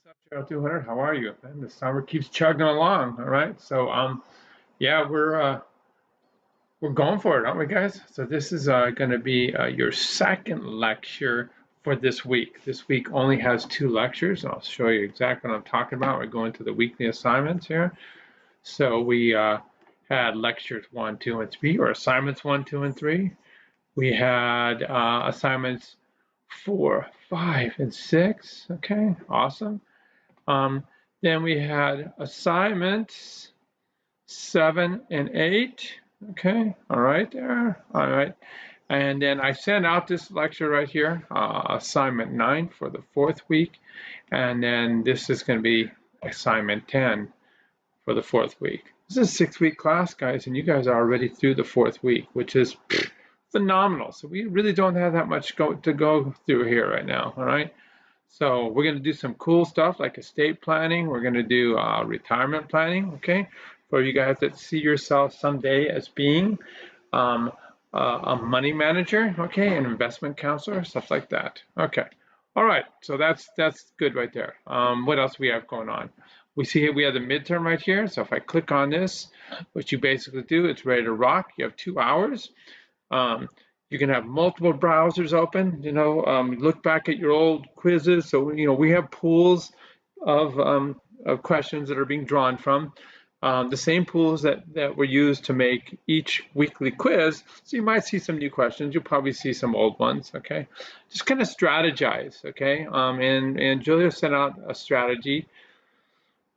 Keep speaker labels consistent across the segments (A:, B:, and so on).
A: up, GERO 200? How are you? Man, the summer keeps chugging along. All right. So, yeah, we're going for it, aren't we, guys? So this is going to be your second lecture for this week. This week only has 2 lectures, and I'll show you exactly what I'm talking about. We're going to the weekly assignments here. So we had lectures 1, 2, and 3, or assignments 1, 2, and 3. We had assignments 4, 5, and 6. Okay, awesome. Then we had assignments 7 and 8. Okay, all right there. All right. And then I sent out this lecture right here, assignment 9 for the 4th week. And then this is going to be assignment 10 for the 4th week. This is a 6-week class, guys, and you guys are already through the 4th week, which is phenomenal. So we really don't have that much to go through here right now, all right? So we're going to do some cool stuff like estate planning. We're going to do retirement planning, okay? For you guys that see yourself someday as being a money manager, okay, an investment counselor, stuff like that. Okay. All right. So that's good right there. What else we have going on? We see here we have the midterm right here. So if I click on this, what you basically do, it's ready to rock. You have 2 hours. You can have multiple browsers open, look back at your old quizzes. So, we have pools of questions that are being drawn from. The same pools that were used to make each weekly quiz. So you might see some new questions. You'll probably see some old ones, okay? Just kind of strategize, okay? And Julia sent out a strategy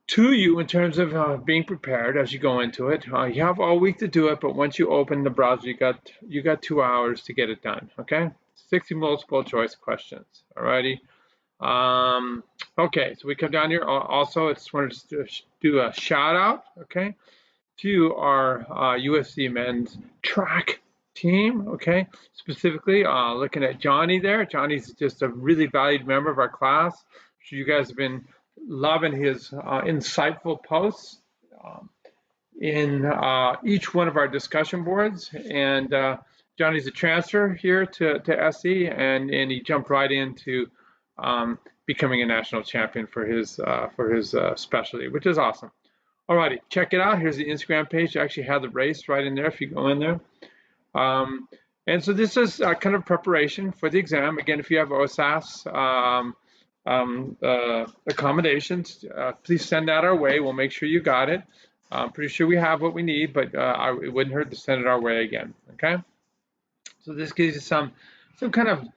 A: to you in terms of being prepared as you go into it. You have all week to do it, but once you open the browser, you got 2 hours to get it done. Okay, 60 multiple choice questions. Alrighty. Okay, so we come down here. Also, I just wanted to do a shout out, okay, to our USC men's track team. Okay, specifically looking at Johnny there. Johnny's just a really valued member of our class. So you guys have been loving his insightful posts in each one of our discussion boards. And Johnny's a transfer here to SE, and he jumped right into becoming a national champion for his specialty, which is awesome. Alrighty, check it out. Here's the Instagram page. I actually have the race right in there if you go in there. And so this is kind of preparation for the exam. Again, if you have OSAS accommodations, please send that our way. We'll make sure you got it. I'm pretty sure we have what we need, but it wouldn't hurt to send it our way again. Okay. So this gives you some kind of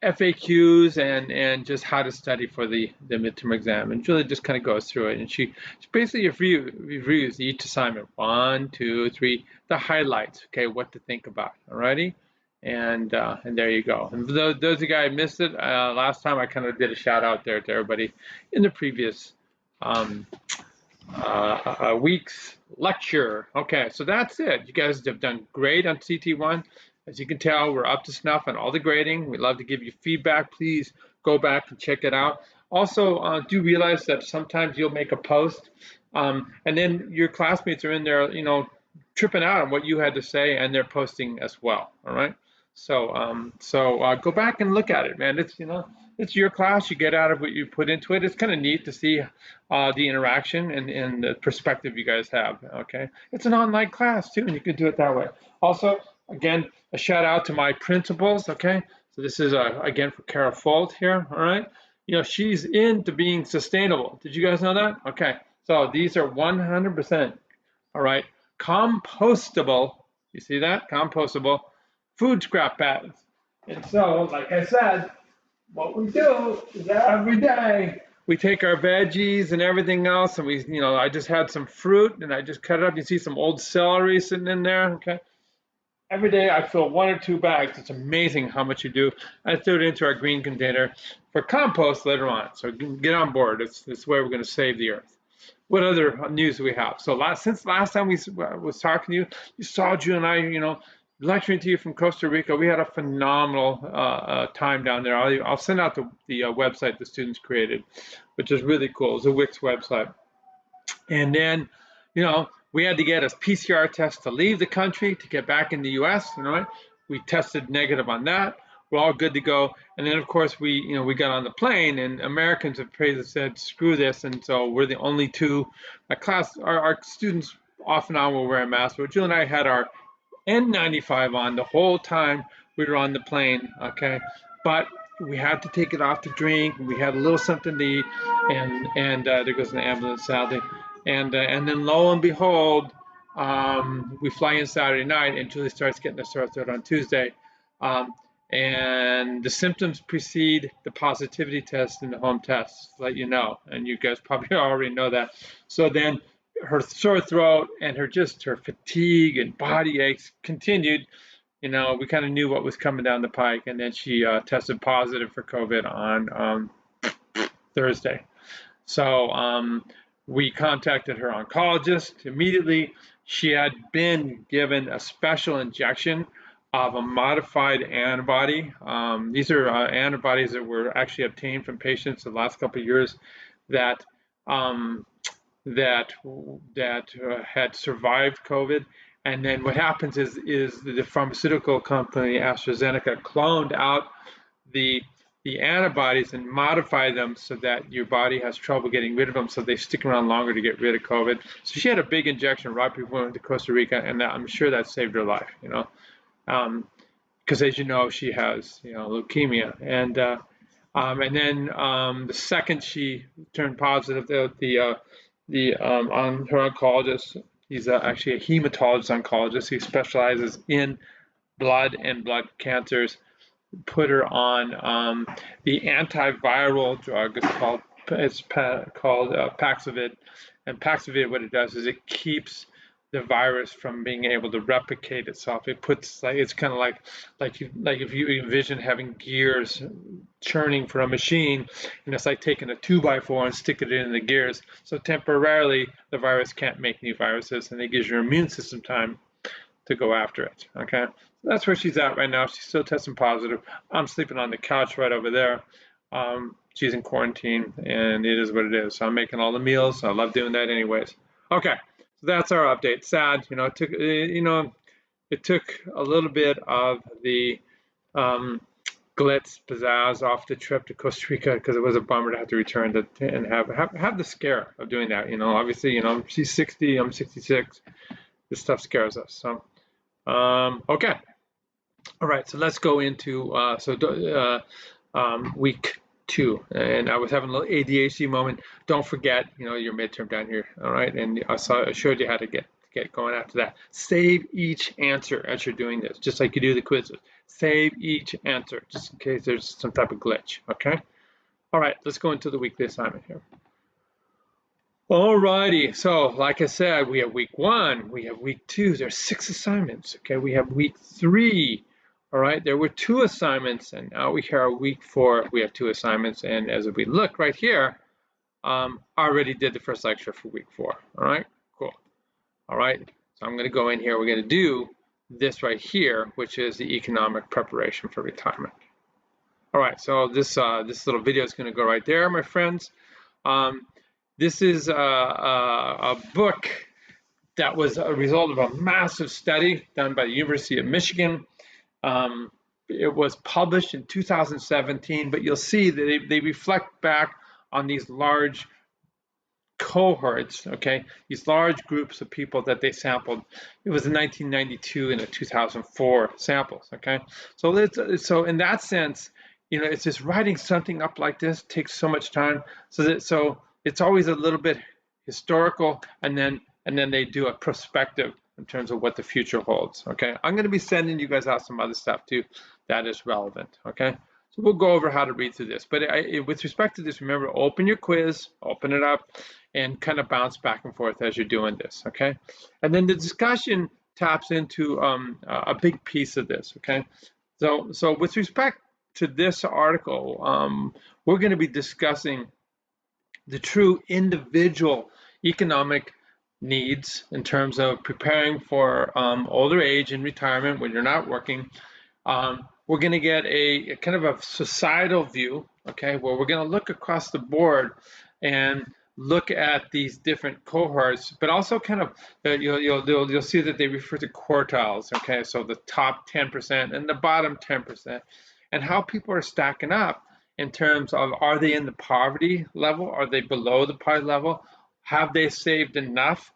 A: FAQs and just how to study for the midterm exam. And Julie just kind of goes through it, and she basically reviews each assignment, 1, 2, 3, the highlights. Okay, what to think about. Alrighty. And there you go. And for those of you guys missed it, last time I kind of did a shout out there to everybody in the previous week's lecture. Okay, so that's it. You guys have done great on CT1. As you can tell, we're up to snuff on all the grading. We'd love to give you feedback. Please go back and check it out. Also, do realize that sometimes you'll make a post, and then your classmates are in there, tripping out on what you had to say, and they're posting as well. All right. So go back and look at it, man. It's your class. You get out of what you put into it. It's kind of neat to see the interaction and the perspective you guys have. Okay. It's an online class too, and you can do it that way. Also, again, a shout out to my principals. Okay. So this is again for Kara Folt here. All right. She's into being sustainable. Did you guys know that? Okay. So these are 100%. All right. Compostable. You see that? Compostable food scrap bags. And so, like I said, what we do is every day we take our veggies and everything else, and I just had some fruit and I just cut it up. You see some old celery sitting in there. Okay. Every day I fill 1 or 2 bags. It's amazing how much you do. I throw it into our green container for compost later on. So get on board. It's the way we're going to save the earth. What other news do we have? So since last time we was talking to you, you saw June and I, lecturing to you from Costa Rica. We had a phenomenal time down there. I'll send out the website the students created, which is really cool. It's a Wix website. And then, we had to get a PCR test to leave the country to get back in the U.S. We tested negative on that. we're all good to go. And then of course we got on the plane, and Americans have said screw this, and so we're the only two. My class, our students off and on will wear a mask, but Jill and I had our N95 on the whole time we were on the plane, okay? But we had to take it off to drink. We had a little something to eat, and there goes an ambulance, sadly. And then lo and behold, we fly in Saturday night, and Julie starts getting a sore throat on Tuesday. Um, and the symptoms precede the positivity test and the home test, let you know. And you guys probably already know that. So then her sore throat and her fatigue and body aches continued. We kind of knew what was coming down the pike, and then she tested positive for COVID on Thursday. So we contacted her oncologist immediately. She had been given a special injection of a modified antibody. These are antibodies that were actually obtained from patients the last couple of years that had survived COVID. And then what happens is the pharmaceutical company AstraZeneca cloned out the antibodies and modify them so that your body has trouble getting rid of them, so they stick around longer to get rid of COVID. So she had a big injection right before we went to Costa Rica, and I'm sure that saved her life, because as you know, she has leukemia, and then the second she turned positive, on her oncologist, he's actually a hematologist oncologist. He specializes in blood and blood cancers. Put her on the antiviral drug. It's called Paxlovid, and Paxlovid, what it does is it keeps the virus from being able to replicate itself. It's kind of like if you envision having gears churning for a machine, and it's like taking a 2x4 and sticking it in the gears. So temporarily the virus can't make new viruses, and it gives your immune system time to go after it. Okay, so that's where she's at right now. She's still testing positive. I'm sleeping on the couch right over there. She's in quarantine, and it is what it is. So I'm making all the meals. I love doing that anyways. Okay, so that's our update. Sad, it took a little bit of the glitz, pizzazz off the trip to Costa Rica, because it was a bummer to have to return and have the scare of doing that. Obviously, she's 60, I'm 66. This stuff scares us. So, okay. All right, so let's go into week 2. And I was having a little ADHD moment. Don't forget, your midterm down here. All right, and I showed you how to get going after that. Save each answer as you're doing this, just like you do the quizzes. Save each answer, just in case there's some type of glitch. Okay. All right, let's go into the weekly assignment here. Alrighty, so like I said, we have week 1, we have week 2, there's 6 assignments, okay? We have week 3, all right? There were 2 assignments, and now we are week 4, we have 2 assignments, and as we look right here, I already did the first lecture for week 4, all right? Cool. All right, so I'm gonna go in here, we're gonna do this right here, which is the economic preparation for retirement. All right, so this little video is gonna go right there, my friends. This is a book that was a result of a massive study done by the University of Michigan. It was published in 2017, but you'll see that they reflect back on these large cohorts, okay? These large groups of people that they sampled. It was in 1992 and 2004 samples, okay? So in that sense, it's just writing something up like this takes so much time. So it's always a little bit historical, and then they do a prospective in terms of what the future holds. Okay, I'm going to be sending you guys out some other stuff too that is relevant. Okay, so we'll go over how to read through this. But with respect to this, remember, open your quiz, open it up, and kind of bounce back and forth as you're doing this. Okay, and then the discussion taps into a big piece of this. Okay, so with respect to this article, we're going to be discussing the true individual economic needs in terms of preparing for older age and retirement when you're not working. We're going to get a kind of a societal view, okay, where we're going to look across the board and look at these different cohorts, but also kind of you'll see that they refer to quartiles, okay, so the top 10% and the bottom 10%. and how people are stacking up in terms of, are they in the poverty level? Are they below the poverty level? Have they saved enough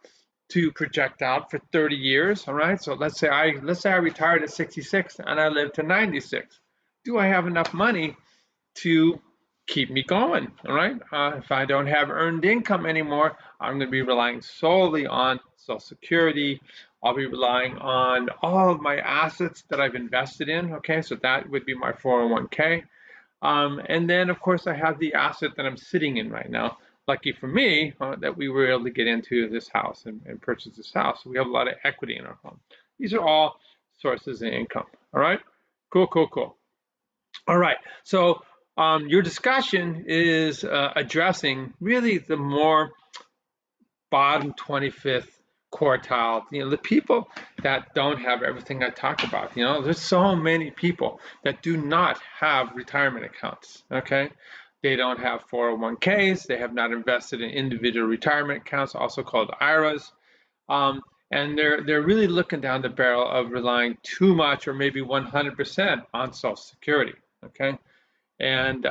A: to project out for 30 years? All right. So let's say I retired at 66 and I live to 96. Do I have enough money to keep me going? All right. If I don't have earned income anymore, I'm going to be relying solely on Social Security. I'll be relying on all of my assets that I've invested in. Okay, so that would be my 401k. And then, of course, I have the asset that I'm sitting in right now. Lucky for me that we were able to get into this house and purchase this house. So we have a lot of equity in our home. These are all sources of income. All right, cool, cool, cool. All right, so your discussion is addressing really the more bottom 25th quartile, the people that don't have everything I talked about. There's so many people that do not have retirement accounts, okay? They don't have 401ks, they have not invested in individual retirement accounts, also called IRAs, and they're really looking down the barrel of relying too much or maybe 100% on Social Security, okay? And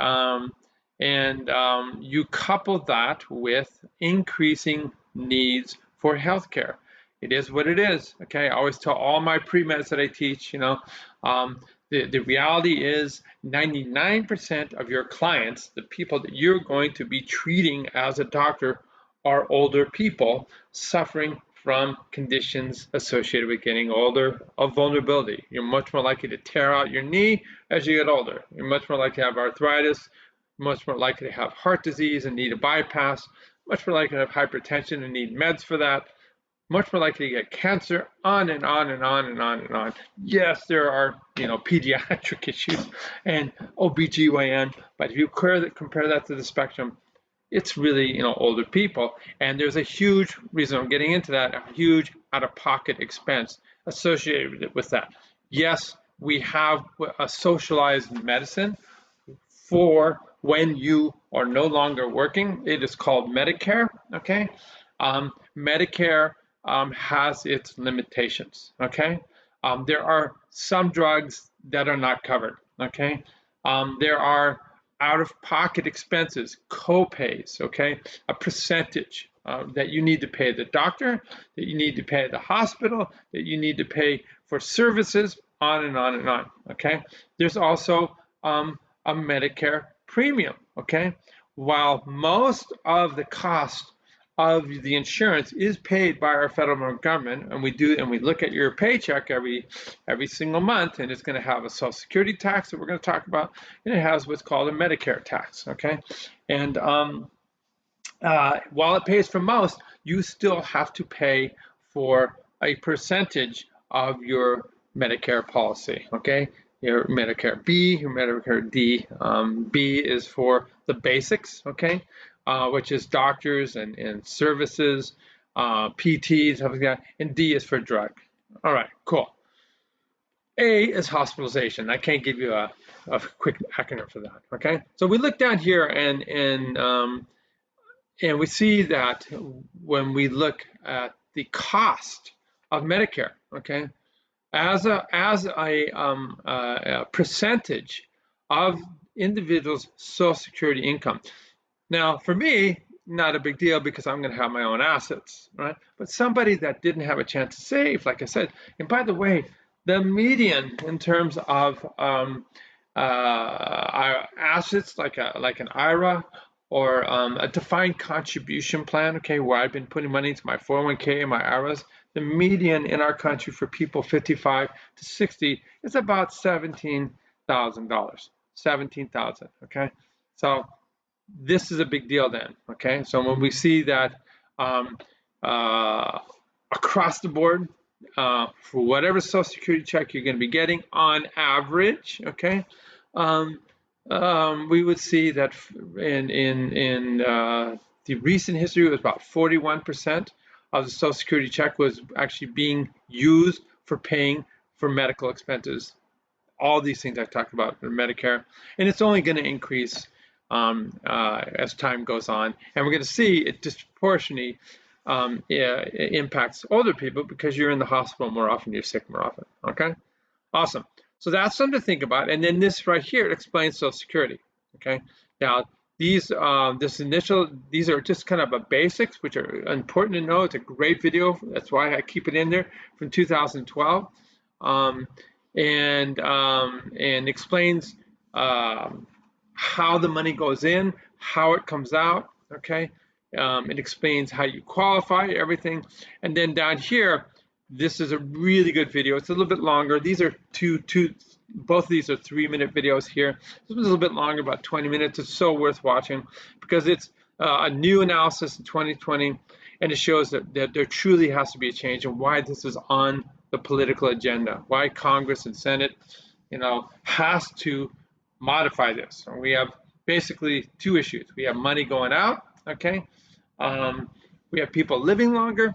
A: you couple that with increasing needs for healthcare. It is what it is. Okay, I always tell all my pre-meds that I teach, the reality is 99% of your clients, the people that you're going to be treating as a doctor, are older people suffering from conditions associated with getting older, of vulnerability. You're much more likely to tear out your knee as you get older. You're much more likely to have arthritis, much more likely to have heart disease and need a bypass, much more likely to have hypertension and need meds for that, much more likely to get cancer, on and on and on and on and on. Yes, there are, pediatric issues and OBGYN, but if you compare that to the spectrum, it's really, older people. And there's a huge reason I'm getting into that, a huge out-of-pocket expense associated with that. Yes, we have a socialized medicine for when you are no longer working. It is called Medicare, okay? Medicare has its limitations, okay? There are some drugs that are not covered, okay? There are out-of-pocket expenses, co-pays, okay? A percentage that you need to pay the doctor, that you need to pay the hospital, that you need to pay for services, on and on and on, okay? There's also a Medicare Premium, okay? While most of the cost of the insurance is paid by our federal government, and we look at your paycheck every single month, and it's going to have a Social Security tax that we're going to talk about, and it has what's called a Medicare tax, okay? And while it pays for most, you still have to pay for a percentage of your Medicare policy, okay? Your Medicare B, your Medicare D. B is for the basics, okay? Which is doctors and services, PTs, stuff like that, and D is for drug. All right, cool. A is hospitalization. I can't give you a quick acronym for that, okay? So we look down here and we see that when we look at the cost of Medicare, okay, as a percentage of individuals' Social Security income. Now, for me, not a big deal because I'm going to have my own assets, right? But somebody that didn't have a chance to save, like I said, and by the way, the median in terms of assets like an IRA or a defined contribution plan, okay, where I've been putting money into my 401k and my IRAs, the median in our country for people 55 to 60 is about $17,000, $17,000, okay? So this is a big deal then, okay? So when we see that across the board, for whatever Social Security check you're going to be getting on average, okay, we would see that in the recent history, it was about 41% of the Social Security check was actually being used for paying for medical expenses. All these things I talked about for Medicare, and it's only going to increase as time goes on, and we're going to see it disproportionately impacts older people because you're in the hospital more often, you're sick more often. Okay, awesome. So that's something to think about. And then this right here explains Social Security. Okay. Now these these are just kind of a basics, which are important to know. It's a great video. That's why I keep it in there from 2012, and explains how the money goes in, how it comes out. Okay. It explains how you qualify everything, and then down here, this is a really good video. It's a little bit longer. These are both of these are 3-minute videos here. This one's a little bit longer, about 20 minutes. It's so worth watching because it's a new analysis in 2020, and it shows that there truly has to be a change and why this is on the political agenda, why Congress and Senate, has to modify this. And we have basically two issues. We have money going out, okay? We have people living longer.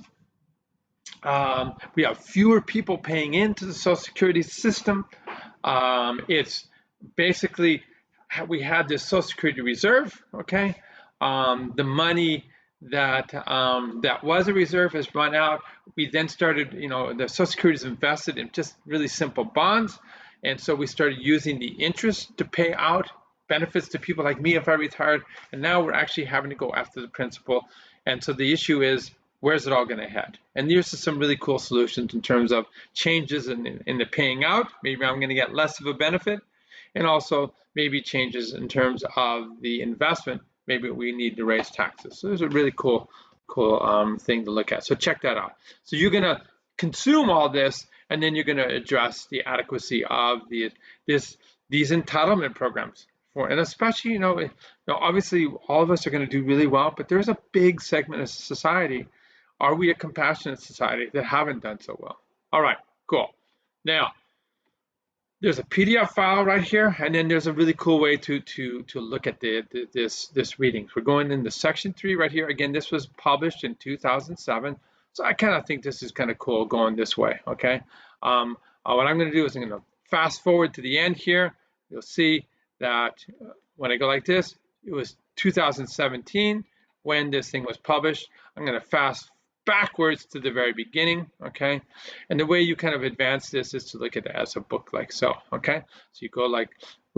A: We have fewer people paying into the Social Security system. It's basically, we had this Social Security reserve, okay? The money that was a reserve has run out. We then started, the Social Security is invested in just really simple bonds. And so we started using the interest to pay out benefits to people like me if I retired. And now we're actually having to go after the principal. And so the issue is, where's it all going to head? And there's some really cool solutions in terms of changes in the paying out. Maybe I'm going to get less of a benefit. And also maybe changes in terms of the investment. Maybe we need to raise taxes. So there's a really cool thing to look at. So check that out. So you're going to consume all this, and then you're going to address the adequacy of these entitlement programs. And especially, obviously all of us are going to do really well, but there's a big segment of society. Are we a compassionate society that haven't done so well? All right, cool. Now, there's a PDF file right here, and then there's a really cool way to look at this reading. We're going into section 3 right here. Again, this was published in 2007, so I kind of think this is kind of cool going this way. Okay, what I'm going to do is I'm going to fast forward to the end here. You'll see that when I go like this, it was 2017 when this thing was published. I'm going to fast backwards to the very beginning, okay? And the way you kind of advance this is to look at it as a book like so, okay? So you go like,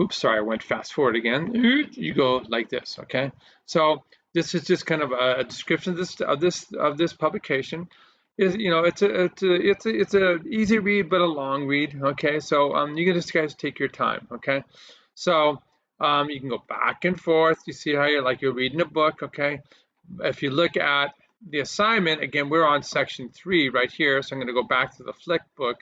A: oops, sorry, I went fast forward again. You go like this, okay? So this is just kind of a description of this publication. It's a easy read but a long read, okay? So you guys take your time, okay? So you can go back and forth. You see how you're reading a book, okay? If you look at the assignment, again, we're on section 3 right here. So I'm going to go back to the Flick book,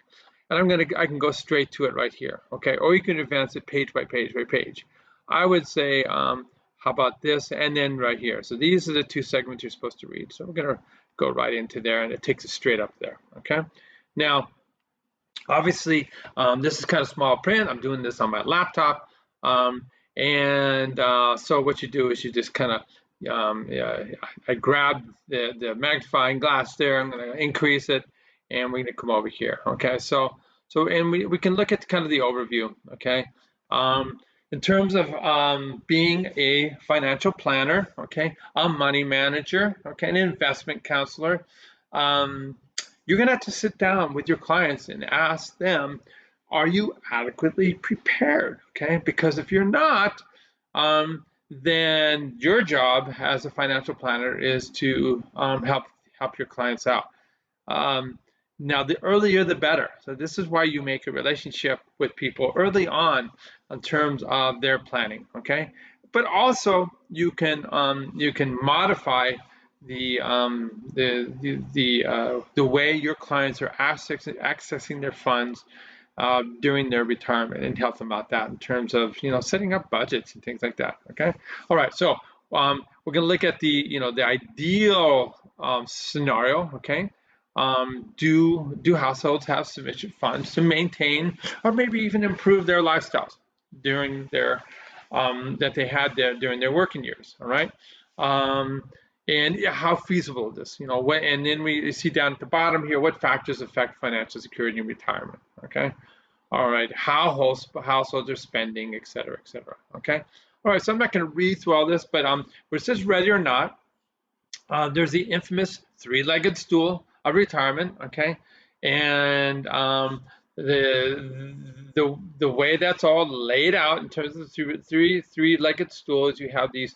A: and I can go straight to it right here, okay? Or you can advance it page by page by page. I would say, how about this? And then right here. So these are the 2 segments you're supposed to read. So we're going to go right into there, and it takes us straight up there, okay? Now, obviously, this is kind of small print. I'm doing this on my laptop. So what you do is you just kind of, I grab the magnifying glass there. I'm going to increase it, and we're going to come over here. Okay, and we can look at kind of the overview. Okay, in terms of being a financial planner, okay, a money manager, okay, an investment counselor, you're going to have to sit down with your clients and ask them, are you adequately prepared? Okay, because if you're not, then your job as a financial planner is to help your clients out. Now, the earlier the better. So this is why you make a relationship with people early on in terms of their planning. Okay, but also you can modify the way your clients are accessing their funds during their retirement, and help them out that in terms of setting up budgets and things like that. Okay, all right. So we're going to look at the ideal scenario. Okay, do households have sufficient funds to maintain or maybe even improve their lifestyles during their that they had during their working years? All right. And how feasible is this? And then we see down at the bottom here, what factors affect financial security in retirement? Okay. All right. How households are spending, et cetera, et cetera. Okay. All right. So I'm not going to read through all this, but where it says ready or not, there's the infamous 3-legged stool of retirement. Okay. And the way that's all laid out in terms of three-legged stools, you have these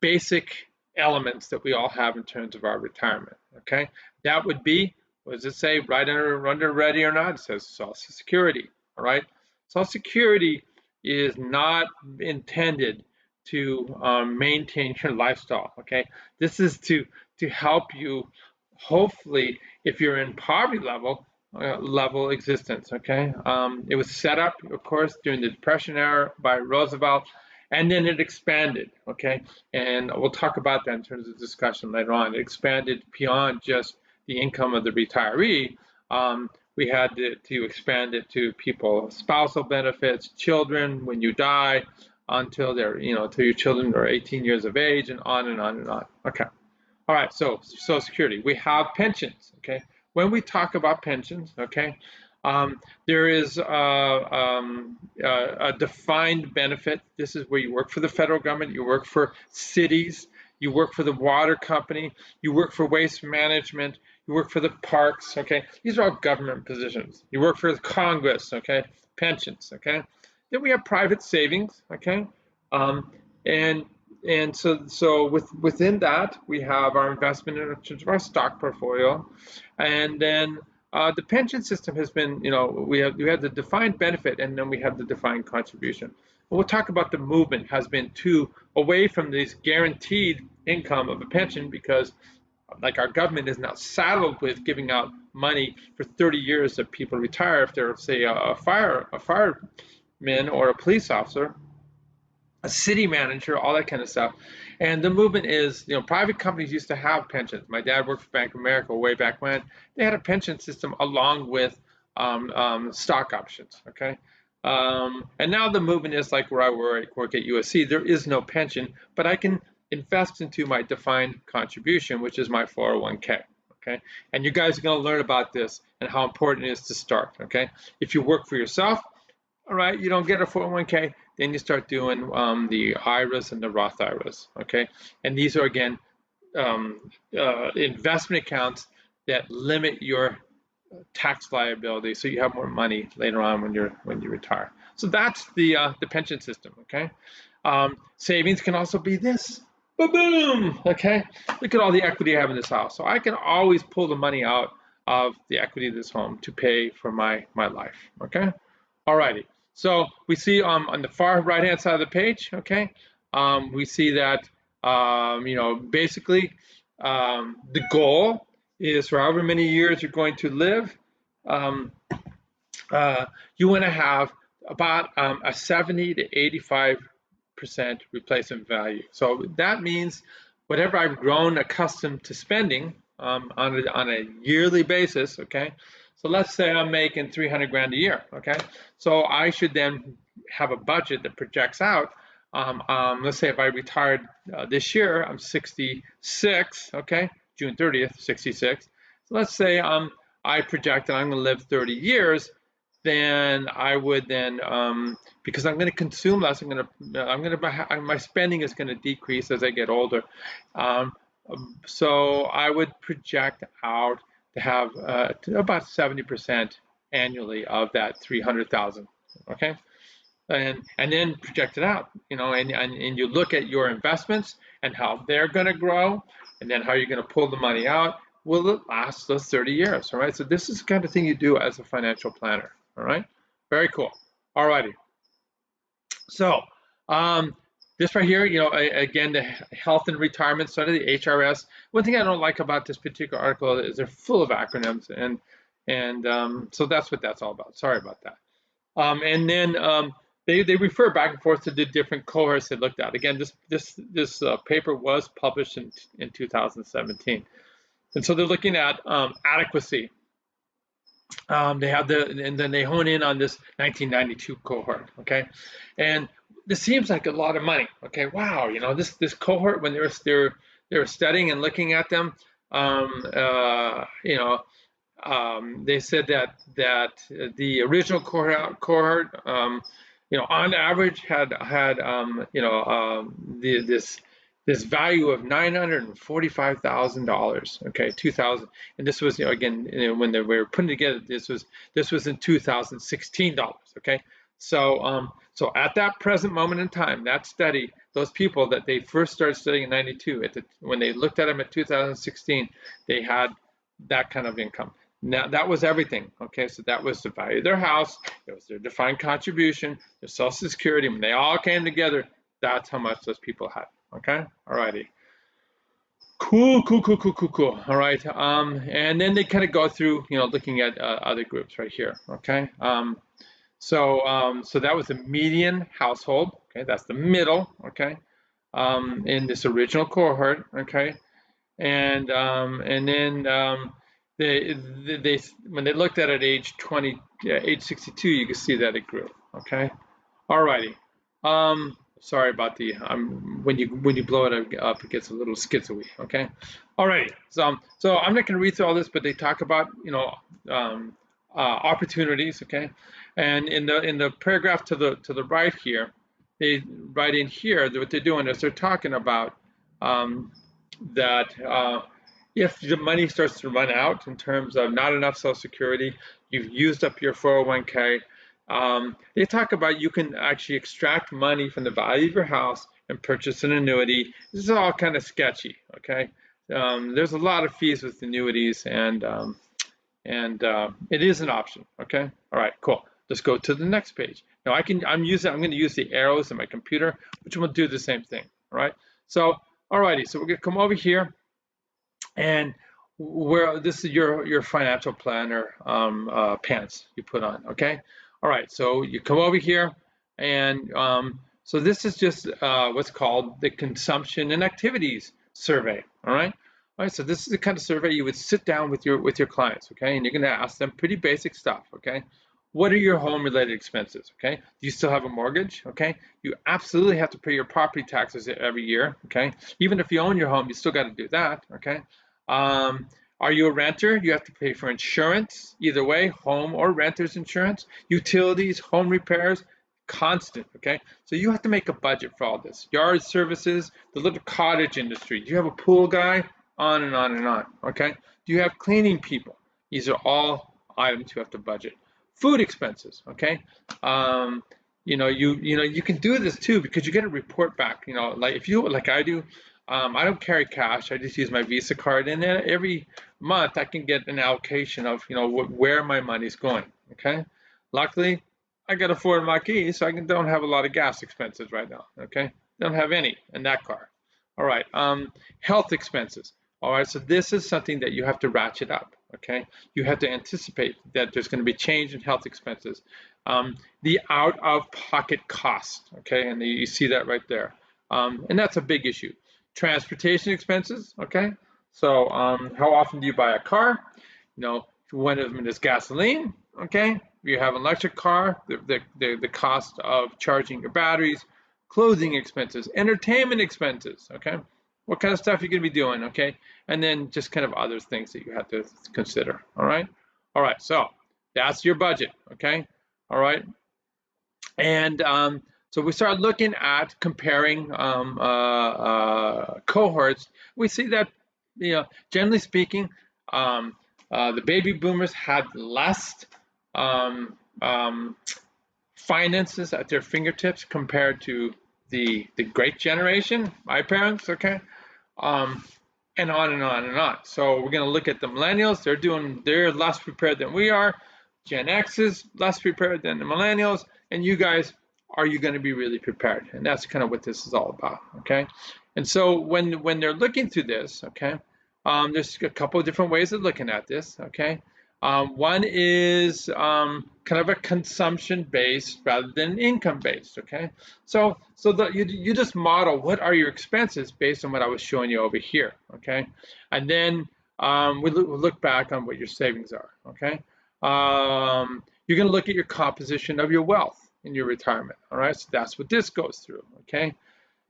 A: basic elements that we all have in terms of our retirement. Okay, that would be, what does it say right under ready or not? It says Social Security. All right, Social Security is not intended to maintain your lifestyle. Okay, this is to help you, hopefully, if you're in poverty level existence. Okay, it was set up, of course, during the Depression era by Roosevelt, and then it expanded. Okay, and we'll talk about that in terms of discussion later on. It expanded beyond just the income of the retiree. We had to expand it to people, spousal benefits, children when you die, until they're, till your children are 18 years of age, and on and on and on. Okay. All right, so Social Security. We have pensions, okay? When we talk about pensions, okay, there is a defined benefit. This is where you work for the federal government, you work for cities, you work for the water company, you work for waste management, you work for the parks, okay? These are all government positions. You work for the Congress, okay? Pensions, okay? Then we have private savings, okay? And within that, we have our investment in terms of our stock portfolio, and then the pension system has been, we have the defined benefit, and then we have the defined contribution. And we'll talk about the movement has been away from this guaranteed income of a pension, because like our government is now saddled with giving out money for 30 years that people retire if they're, say, a fireman or a police officer, a city manager, all that kind of stuff. And the movement is, private companies used to have pensions. My dad worked for Bank of America way back when. They had a pension system along with stock options, okay? And now the movement is like where I work at USC. There is no pension, but I can invest into my defined contribution, which is my 401k, okay? And you guys are going to learn about this and how important it is to start, okay? If you work for yourself, all right, you don't get a 401k, then you start doing the IRAs and the Roth IRAs, okay? And these are, again, investment accounts that limit your tax liability, so you have more money later on when you retire. So that's the pension system, okay? Savings can also be this. Boom, okay? Look at all the equity I have in this house. So I can always pull the money out of the equity of this home to pay for my life, okay? All righty. So we see on the far right-hand side of the page, okay, we see that, basically the goal is for however many years you're going to live, you want to have about a 70 to 85% replacement value. So that means whatever I've grown accustomed to spending on a yearly basis, okay? So let's say I'm making 300 grand a year, okay? So I should then have a budget that projects out. Let's say if I retired this year, I'm 66, okay? June 30th, 66. So let's say I project that I'm going to live 30 years. Then I would because I'm going to consume less, my spending is going to decrease as I get older. So I would project out to have about 70% annually of that 300,000. Okay, and then project it out. And you look at your investments and how they're going to grow, and then how you're going to pull the money out. Will it last those 30 years? All right. So this is the kind of thing you do as a financial planner. All right. Very cool. All righty. So this right here, again, the Health and Retirement Study, the HRS. One thing I don't like about this particular article is they're full of acronyms, and so that's what that's all about. Sorry about that. And then they refer back and forth to the different cohorts they looked at. Again, this paper was published in 2017, and so they're looking at adequacy. And then they hone in on this 1992 cohort, okay? And this seems like a lot of money, okay? Wow, this cohort, when they were studying and looking at them, they said that the original cohort, on average had this this value of $945,000. Okay, 2000, and this was, again, when we were putting together, this was in 2016 dollars. Okay, so at that present moment in time, that study, those people that they first started studying in '92, when they looked at them at 2016, they had that kind of income. Now that was everything. Okay, so that was the value of their house, it was their defined contribution, their Social Security. When they all came together, that's how much those people had. Okay, all righty. Cool. All right. And then they kind of go through, looking at other groups right here. Okay. So that was the median household. Okay, that's the middle. Okay, in this original cohort. Okay, and then they when they looked at it age 20, age 62, you can see that it grew. Okay, all righty. Sorry about the when you blow it up, it gets a little schizoey. Okay, all righty. So I'm not going to read through all this, but they talk about opportunities. Okay, and in the paragraph to the right here, they write in here that what they're doing is they're talking about that if the money starts to run out in terms of not enough Social Security, you've used up your 401k. They talk about you can actually extract money from the value of your house and purchase an annuity. This is all kind of sketchy, okay? There's a lot of fees with annuities, and it is an option, okay? All right, cool. Let's go to the next page. Now I'm going to use the arrows in my computer, which will do the same thing, all right? So, alrighty, so we're going to come over here, and this is your financial planner pants you put on, okay? All right, so you come over here, and so this is just what's called the consumption and activities survey. All right. All right, so this is the kind of survey you would sit down with your clients, okay, and you're going to ask them pretty basic stuff, okay. What are your home-related expenses? Okay, do you still have a mortgage? Okay, you absolutely have to pay your property taxes every year. Okay, even if you own your home, you still got to do that. Okay, are you a renter? You have to pay for insurance, either way, home or renter's insurance, utilities, home repairs, constant, okay? So you have to make a budget for all this. Yard services, the little cottage industry. Do you have a pool guy? On and on and on, okay? Do you have cleaning people? These are all items you have to budget. Food expenses, okay? You can do this too because you get a report back. Like if you like I do, I don't carry cash. I just use my Visa card, and then every month I can get an allocation of where my money's going. Okay, luckily I got a Ford Mach-E, so I don't have a lot of gas expenses right now. Okay, don't have any in that car. All right, health expenses. All right, so this is something that you have to ratchet up. Okay, you have to anticipate that there's going to be change in health expenses. The out-of-pocket cost. Okay, and you see that right there, and that's a big issue. Transportation expenses. Okay, so how often do you buy a car? One of them is gasoline. Okay, if you have an electric car, the cost of charging your batteries, clothing expenses, entertainment expenses. Okay, what kind of stuff you're going to be doing. Okay, and then just kind of other things that you have to consider. All right, so that's your budget. Okay, all right, and so we start looking at comparing cohorts. We see that, generally speaking, the baby boomers had less finances at their fingertips compared to the great generation, my parents, okay, and on and on and on. So we're going to look at the millennials. They're less prepared than we are. Gen X is less prepared than the millennials, and you guys, are you going to be really prepared? And that's kind of what this is all about, okay? And so when they're looking through this, okay, there's a couple of different ways of looking at this, okay? One is kind of a consumption-based rather than income-based, okay? So you just model what are your expenses based on what I was showing you over here, okay? And then we look back on what your savings are, okay? You're going to look at your composition of your wealth in your retirement, all right? So that's what this goes through, okay?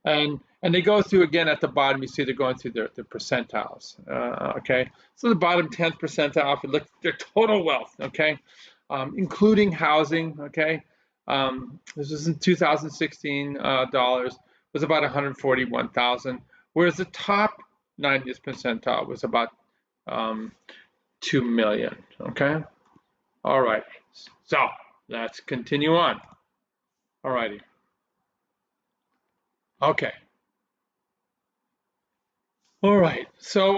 A: And they go through, again, at the bottom, you see they're going through their percentiles, okay? So the bottom 10th percentile, if you look at their total wealth, okay, including housing, okay? This was in 2016 dollars, was about 141,000. whereas the top 90th percentile was about 2 million, okay? All right, so let's continue on. All righty. Okay. All right, so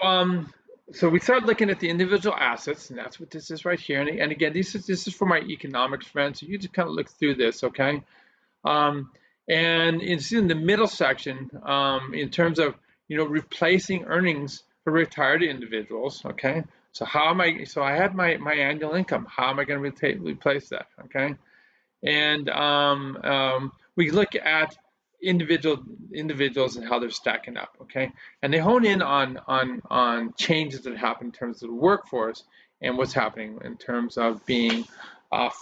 A: we start looking at the individual assets, and that's what this is right here. And again, this is for my economics friends, so you just kind of look through this, okay? And it's in the middle section in terms of replacing earnings for retired individuals, okay? So how am I? So I have my annual income. How am I going to replace that, okay? And we look at individuals and how they're stacking up, okay? And they hone in on changes that happen in terms of the workforce and what's happening in terms of being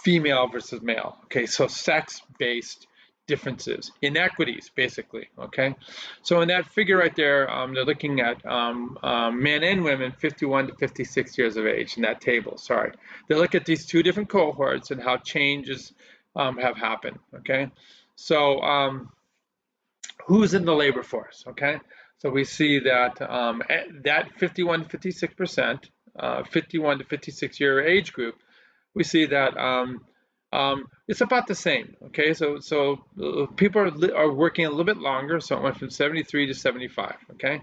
A: female versus male, okay? So sex-based differences, inequities, basically, okay? So in that figure right there, they're looking at men and women 51 to 56 years of age in that table, sorry. They look at these two different cohorts and how changes have happened, okay? So who's in the labor force, okay? So we see that that 51 to 56%, 51 to 56 year age group, we see that it's about the same, okay? So people are working a little bit longer, so it went from 73 to 75, okay?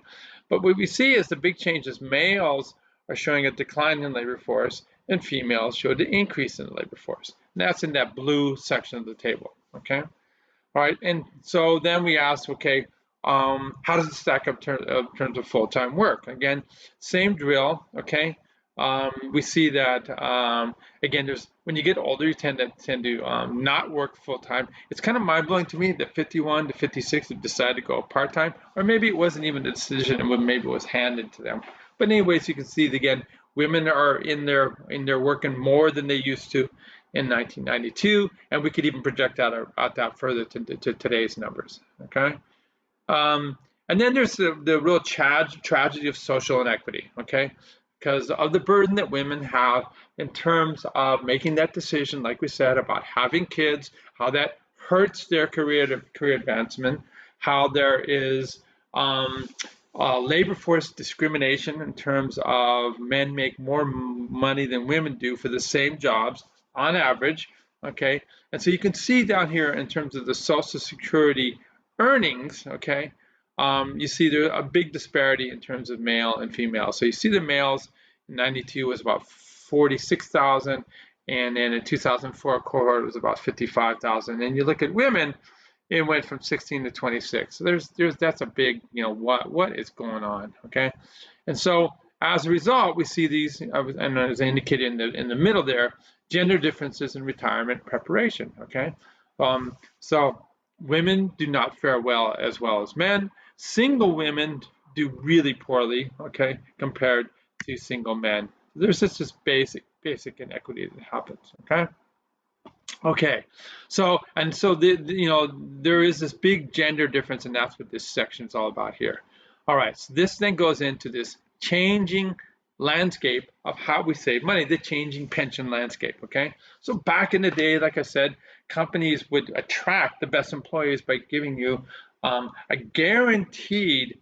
A: But what we see is the big change is males are showing a decline in labor force and females showed an increase in the labor force. And that's in that blue section of the table, okay? All right, and so then we ask, okay, how does it stack up in terms of full-time work? Again, same drill, okay? We see that, again, when you get older, you tend to not work full-time. It's kind of mind-blowing to me that 51 to 56 have decided to go part-time, or maybe it wasn't even a decision, and maybe it was handed to them. But anyways, you can see that, again, women are in there working more than they used to in 1992, and we could even project out that further to today's numbers, okay? And then there's the real tragedy of social inequity, okay? Because of the burden that women have in terms of making that decision, like we said, about having kids, how that hurts their career advancement, how there is labor force discrimination in terms of men make more money than women do for the same jobs on average, okay? And so you can see down here in terms of the Social Security earnings, okay, you see there's a big disparity in terms of male and female. So you see the males in 92 was about 46,000, and then in 2004 cohort was about 55,000. And you look at women, it went from 16 to 26. So that's a big, what is going on, okay? And so as a result, we see these, and as I indicated in the middle there, gender differences in retirement preparation, okay? So women do not fare well as men. Single women do really poorly, okay, compared to single men. There's just this basic inequity that happens, okay? Okay, so there is this big gender difference, and that's what this section is all about here. All right, so this then goes into this changing landscape of how we save money, the changing pension landscape, okay? So back in the day, like I said, companies would attract the best employees by giving you a guaranteed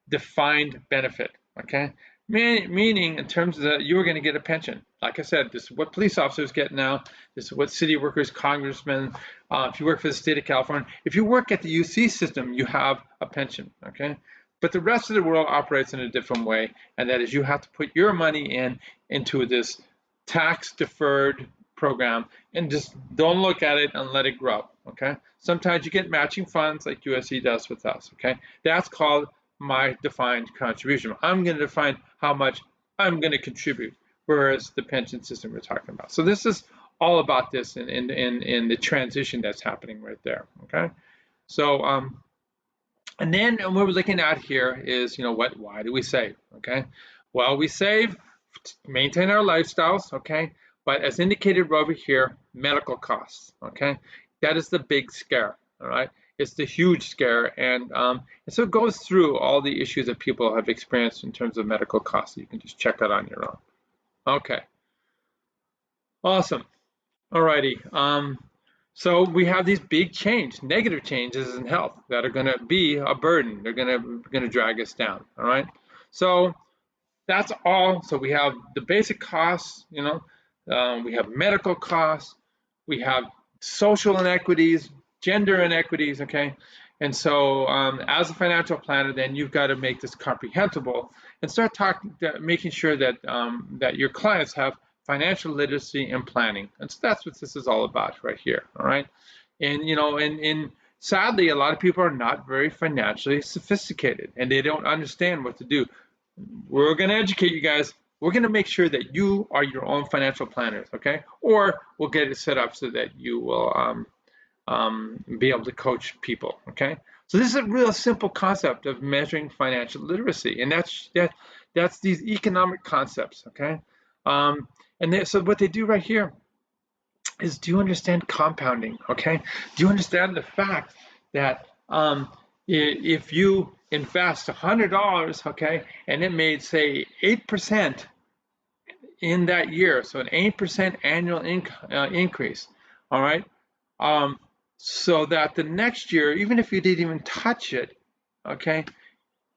A: defined benefit, okay? Meaning in terms of that, you were going to get a pension. Like I said, this is what police officers get now. This is what city workers, congressmen, if you work for the state of California, if you work at the UC system, you have a pension, okay? But the rest of the world operates in a different way, and that is you have to put your money into this tax-deferred program and just don't look at it and let it grow, okay? Sometimes you get matching funds like USC does with us, okay? That's called my defined contribution. I'm going to define how much I'm going to contribute, whereas the pension system we're talking about. So this is all about this in the transition that's happening right there, okay? So, and then what we're looking at here is, why do we save, okay? Well, we save to maintain our lifestyles, okay? But as indicated over here, medical costs, okay? That is the big scare, all right? It's the huge scare, and so it goes through all the issues that people have experienced in terms of medical costs. You can just check that on your own. Okay. Awesome. All righty. So we have these big negative changes in health that are going to be a burden. They're going to drag us down. All right. So that's all. So we have the basic costs. We have medical costs. We have social inequities, gender inequities. Okay. And so, as a financial planner, then you've got to make this comprehensible and start making sure that that your clients have financial literacy and planning. And so that's what this is all about right here. All right. And sadly, a lot of people are not very financially sophisticated, and they don't understand what to do. We're going to educate you guys. We're going to make sure that you are your own financial planners, okay? Or we'll get it set up so that you will be able to coach people, okay? So this is a real simple concept of measuring financial literacy, and that's these economic concepts, okay? So what they do right here is, do you understand compounding, okay? Do you understand the fact that if you invest $100, okay, and it made, say, 8% in that year, so an 8% annual increase, all right? So that the next year, even if you didn't even touch it, okay,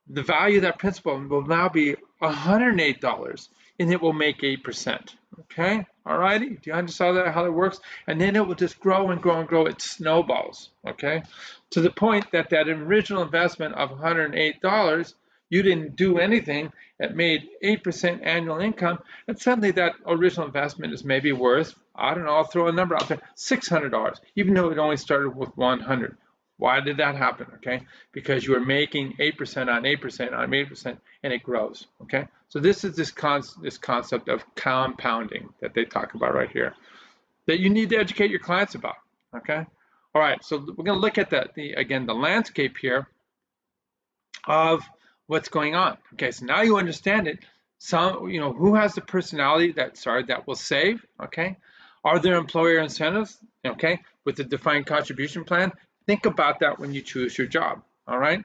A: the value of that principal will now be $108, and it will make 8%. Okay, all righty. Do you understand how that works? And then it will just grow and grow and grow. It snowballs. Okay, to the point that original investment of $108, you didn't do anything. It made 8% annual income, and suddenly that original investment is maybe worth, I don't know, I'll throw a number out there, $600, even though it only started with 100. Why did that happen? Okay, because you are making 8% on 8% on 8%, and it grows. Okay, so this is this concept of compounding that they talk about right here, that you need to educate your clients about. Okay, all right. So we're going to look at the landscape here of what's going on. Okay, so now you understand it. Who has the personality that will save? Okay, are there employer incentives? Okay, with the defined contribution plan. Think about that when you choose your job. All right.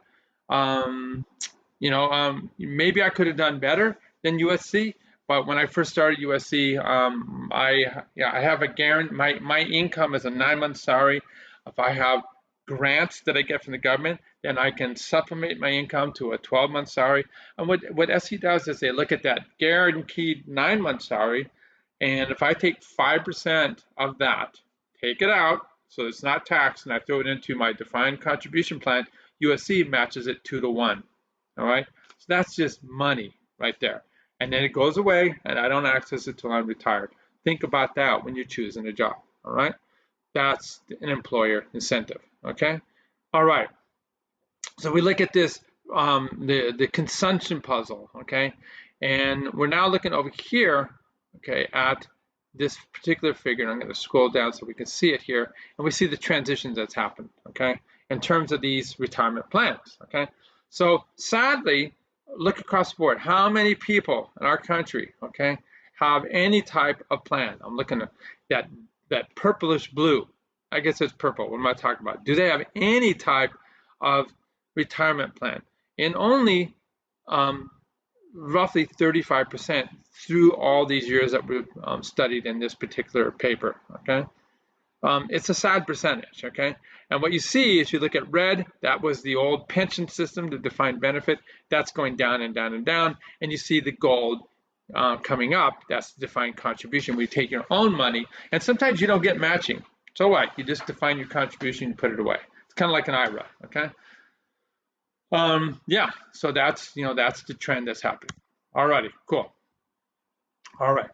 A: Maybe I could have done better than USC, but when I first started USC, I have a guarantee. My income is a 9-month salary. If I have grants that I get from the government, then I can supplement my income to a 12-month salary. And what SE does is they look at that guaranteed 9-month salary, and if I take 5% of that, take it out, so it's not taxed, and I throw it into my defined contribution plan, USC matches it 2-to-1. All right, so that's just money right there, and then it goes away, and I don't access it till I'm retired. Think about that when you're choosing a job. All right, that's an employer incentive. Okay, all right. So we look at this, the consumption puzzle. Okay, and we're now looking over here. Okay, at this particular figure, and I'm going to scroll down so we can see it here, and we see the transitions that's happened, okay, in terms of these retirement plans, okay. So sadly, look across the board. How many people in our country, okay, have any type of plan? I'm looking at that purplish blue. I guess it's purple. What am I talking about? Do they have any type of retirement plan? And only roughly 35% through all these years that we've studied in this particular paper, okay? It's a sad percentage, okay? And what you see is, you look at red, that was the old pension system, the defined benefit, that's going down and down and down, and you see the gold coming up, that's the defined contribution. We take your own money, and sometimes you don't get matching. So what? You just define your contribution and put it away. It's kind of like an IRA, okay? Yeah, so that's the trend that's happening. Alrighty, cool. All right.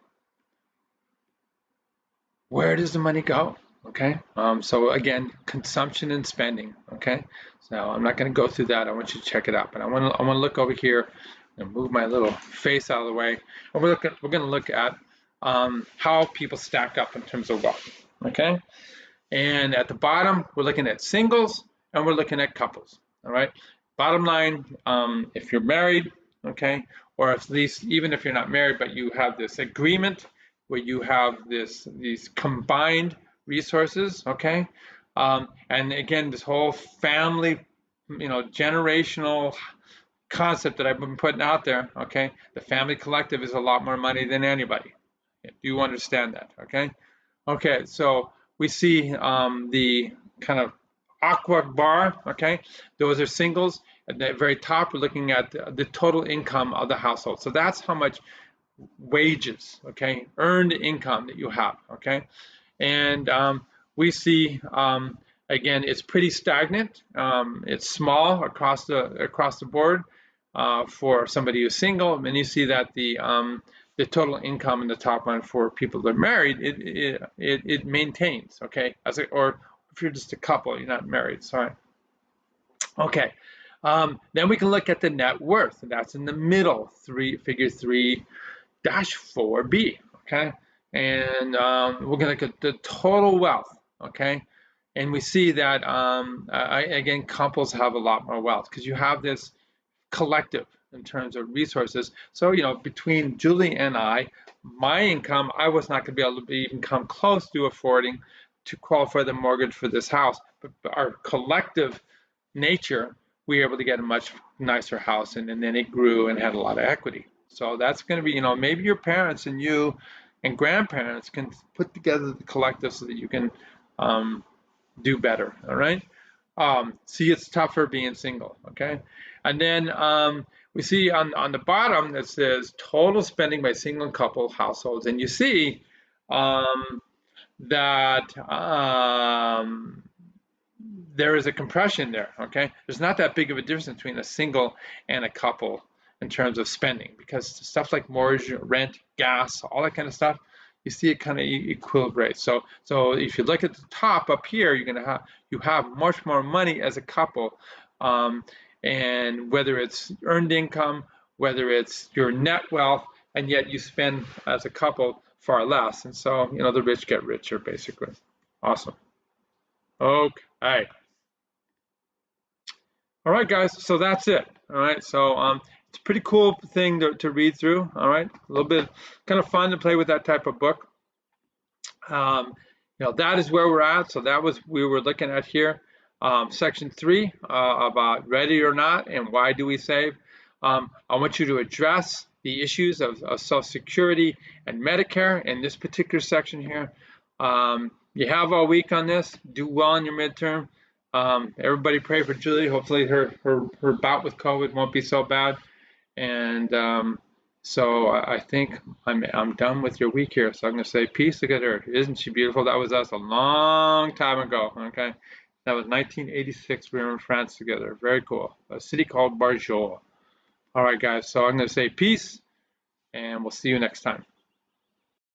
A: Where does the money go? Okay. So again, consumption and spending. Okay. So I'm not going to go through that. I want you to check it out. But I want to look over here and move my little face out of the way. And we're going to look at how people stack up in terms of wealth. Okay. And at the bottom, we're looking at singles and we're looking at couples. All right. Bottom line, if you're married, okay, or at least even if you're not married, but you have this agreement where you have these combined resources, okay, and again, this whole family, generational concept that I've been putting out there, okay, the family collective is a lot more money than anybody. Do you understand that? Okay, so we see the kind of aqua bar, okay? Those are singles. At the very top, we're looking at the total income of the household. So that's how much wages, okay, earned income that you have, okay? And we see, again, it's pretty stagnant. It's small across the board for somebody who's single, and you see that the total income in the top one for people that are married, it maintains, okay? Or if you're just a couple, you're not married, sorry. Okay, then we can look at the net worth, and that's in the middle, figure 3-4B, okay? And we're gonna look at the total wealth, okay? And we see that, again, couples have a lot more wealth because you have this collective in terms of resources. So, between Julie and I, my income, I was not going to be able to even come close to affording to qualify the mortgage for this house. But our collective nature, we were able to get a much nicer house, and then it grew and had a lot of equity. So that's going to be, maybe your parents and you and grandparents can put together the collective so that you can do better, all right? See, it's tougher being single, okay? And then we see on the bottom that says total spending by single and couple households, and you see that there is a compression there, okay? There's not that big of a difference between a single and a couple in terms of spending, because stuff like mortgage, rent, gas, all that kind of stuff, you see it kind of equilibrate. So if you look at the top up here, you have much more money as a couple, and whether it's earned income, whether it's your net wealth, and yet you spend as a couple far less. And so, the rich get richer, basically. Awesome. Okay. All right, guys, so that's it. All right, so it's a pretty cool thing to read through. All right, a little bit kind of fun to play with that type of book. That is where we're at. So that was we were looking at here. Section 3 about ready or not and why do we save. I want you to address the issues of Social Security and Medicare in this particular section here. You have all week on this. Do well in your midterm. Everybody pray for Julie. Hopefully her bout with COVID won't be so bad. And so I think I'm done with your week here. So I'm going to say peace. Look at her. Isn't she beautiful? That was us a long time ago. Okay. That was 1986. We were in France together. Very cool. A city called Barjol. All right, guys. So I'm going to say peace, and we'll see you next time.